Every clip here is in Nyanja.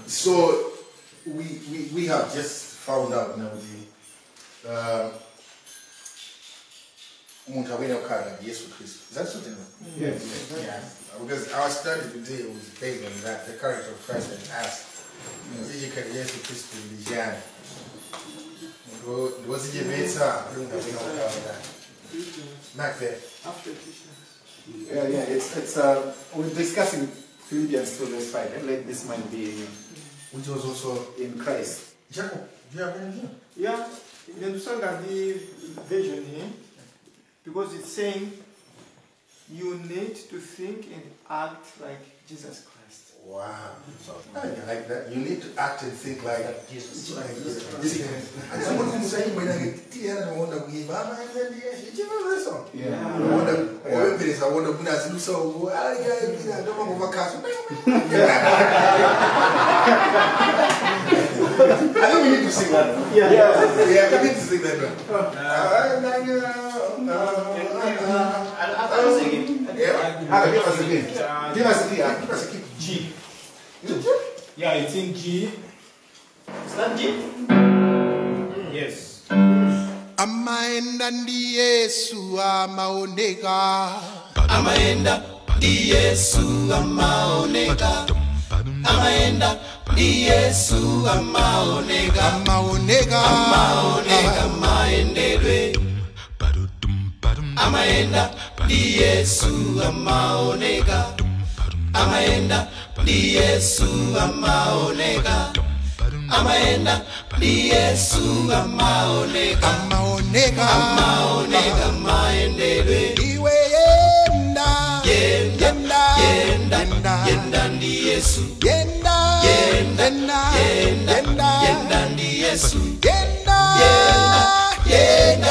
So we have just found out now Jesus Christ. Is that something? Yes. Yeah. Because our study today was based on that, the character of Christ and asked, Jesus Christ religion. Was it better? Not there. After yeah, it's we're discussing Philippians 2 verse 5, and let this mind be in you, which was also in Christ. Jacob, do you have anything? Yeah, you understand that the vision here, because it's saying you need to think and act like Jesus Christ. Wow. So, I like that. You need to act and think like Jesus. And someone who's saying, when I get here, I want to give up, and then did you know this song? Yeah. I want to put us so I don't want to overcast. I think we need to sing that. Yeah, we need to sing that. I was singing. Yeah. Give us a key. Give us a key. G. Yeah, it's in G. Is that G? Yes. Amaenda ndi Yesu amaoneka. Amaenda ndi Yesu amaoneka. Amaenda ndi Yesu amaoneka. Amaoneka. Amaoneka maendelwe. Amaenda ndi Yesu amaoneka. Amaenda ndi Yesu amaoneka. Amaenda ndi Yesu amaoneka. Amaoneka. Amaoneka maendelwe. Iwe yenda. Yenda. Yenda. Yenda ndi Yesu. Yenda. Yenda. Yenda. Yenda. Yenda ndi Yesu. Yenda. Yenda. Yenda.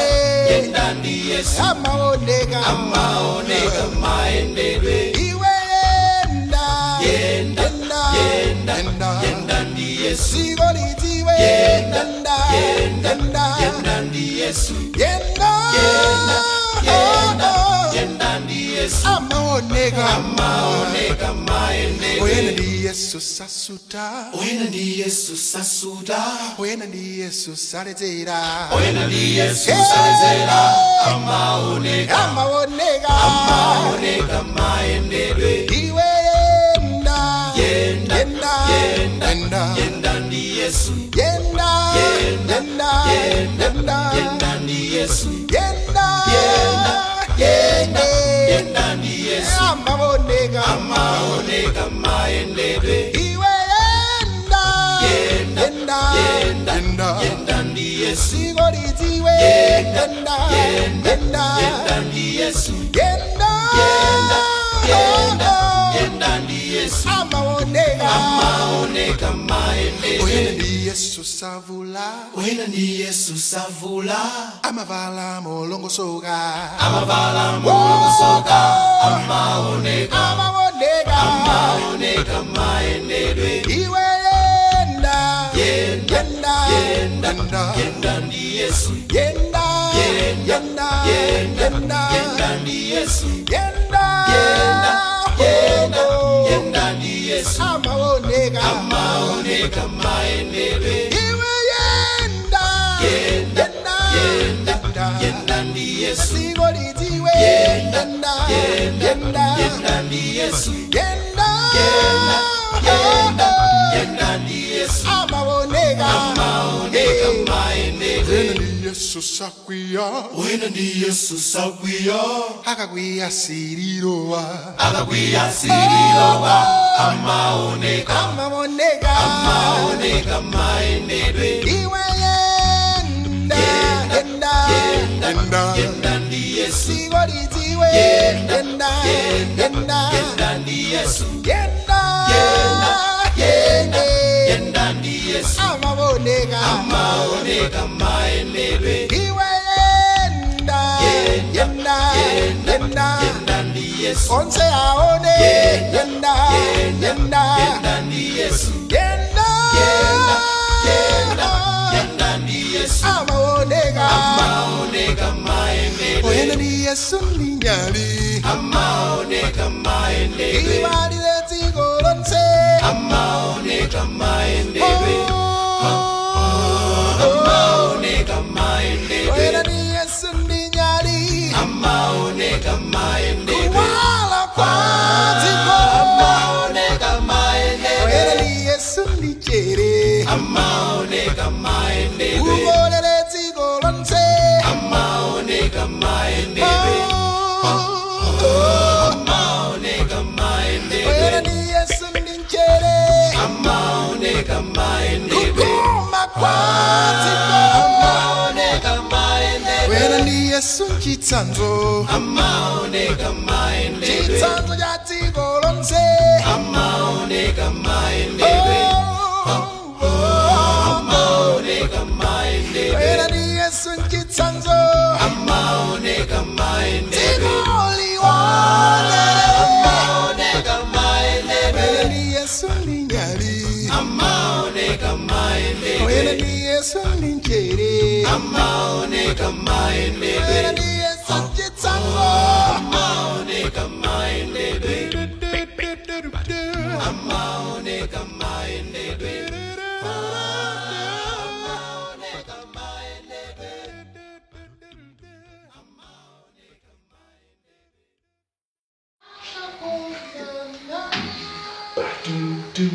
Yenda ndi Yesu. Amaoneka. Amaoneka maendelwe. Iwe yenda. Yenda. Yenda. Yenda. Yenda ndi Yesu. Sigolitiwe. Yenda. Yenda. Yenda. Yenda ndi Yesu. Yenda. Yenda. Yenda. Yenda ndi Yesu. Amaoneka. Amaoneka maendelwe. Oyena ndi Yesu sasuta. Oyena ndi Yesu sasuta. Oyena ndi Yesu salezera. Oyena ndi Yesu salezera. Amaoneka. Amaoneka. Amaoneka maendelwe. Iwe yenda. Yenda. Yenda. Yenda. Yenda ndi Yesu. Yenda. Yenda. Yenda. Yenda. Yenda ndi Yesu. Yenda. Yenda. Yenda. Yenda ndi Yesu. Amaoneka. Amaoneka maendelwe. Iwe yenda. Yenda. Yenda. Yenda. Yenda ndi Yesu. Sigolitiwe. Yenda. Yenda. Yenda. Yenda ndi Yesu. Yenda. Yenda. Yenda. Yenda ndi Yesu. Amaoneka. Amaoneka maendelwe. Oyena ndi Yesu savula. Oyena ndi Yesu savula. Amavala molongosoka. Amavala molongosoka. Amaoneka. Amaoneka. Amaoneka maendelwe. Iwe yenda. Yenda. Yenda. Yenda. Yenda ndi Yesu. Yenda. Yenda. Yenda. Yenda ndi Yesu. Yenda. Yenda. Yenda. Yenda ndi Yesu. Amaoneka. Amaoneka maendelwe. Iwe yenda. Yenda. Yenda. Yenda. Yenda ndi Yesu. Sigolitiwe. Yenda. Yenda. Yenda. Yenda ndi Yesu. Yenda. Yenda. Yenda. Yenda ndi Yesu. Amaoneka. Amaoneka maendelwe. Oyena ndi Yesu sakwiya. Oyena ndi Yesu sakwiya. Akakwiya sirirowa. Akakwiya sirirowa. Amaoneka. Amaoneka. Amaoneka maendelwe. Iwe yenda. Yenda. Yenda. Yenda ndi Yesu. Sigolitiwe. Yenda. Yenda. Yenda. Yenda ndi Yesu. Yenda. Yenda. Yenda. Yenda ndi Yesu. Amaoneka. Amaoneka maendelwe. Iwe yenda. Yenda. Yenda. Yenda. Yenda ndi Yesu. Onse aone. Yenda. Yenda. Yenda. Yenda ndi Yesu. Yenda. Yenda. Yenda. Yenda ndi Yesu. Amaoneka. Amaoneka Yesu ninyali amaoneka maendeleo ibalile dziko lonse amaoneka maendeleo amaoneka maendeleo wena ni Yesu ninyali amaoneka maendeleo kuwala kwa dziko amaoneka maendeleo wena ni Yesu nichere amaoneka maendeleo ubolele dziko lonse amaoneka maendeleo amaoneka maendeleo wena ni Yesu nichere amaoneka maendeleo kukoma kwa dziko amaoneka maendeleo wena ni Yesu chitsanzo amaoneka maendeleo chitsanzo cha dziko lonse amaoneka maendeleo amaoneka maendeleo wena ni Yesu chitsanzo amaoneka maendeleo dziko liwone amaoneka maendeleo wena ni Yesu ninyali amaoneka maendeleo wena ni Yesu nichere amaoneka maendeleo wena ni Yesu chitsanzo amaoneka maendeleo amaoneka maendeleo do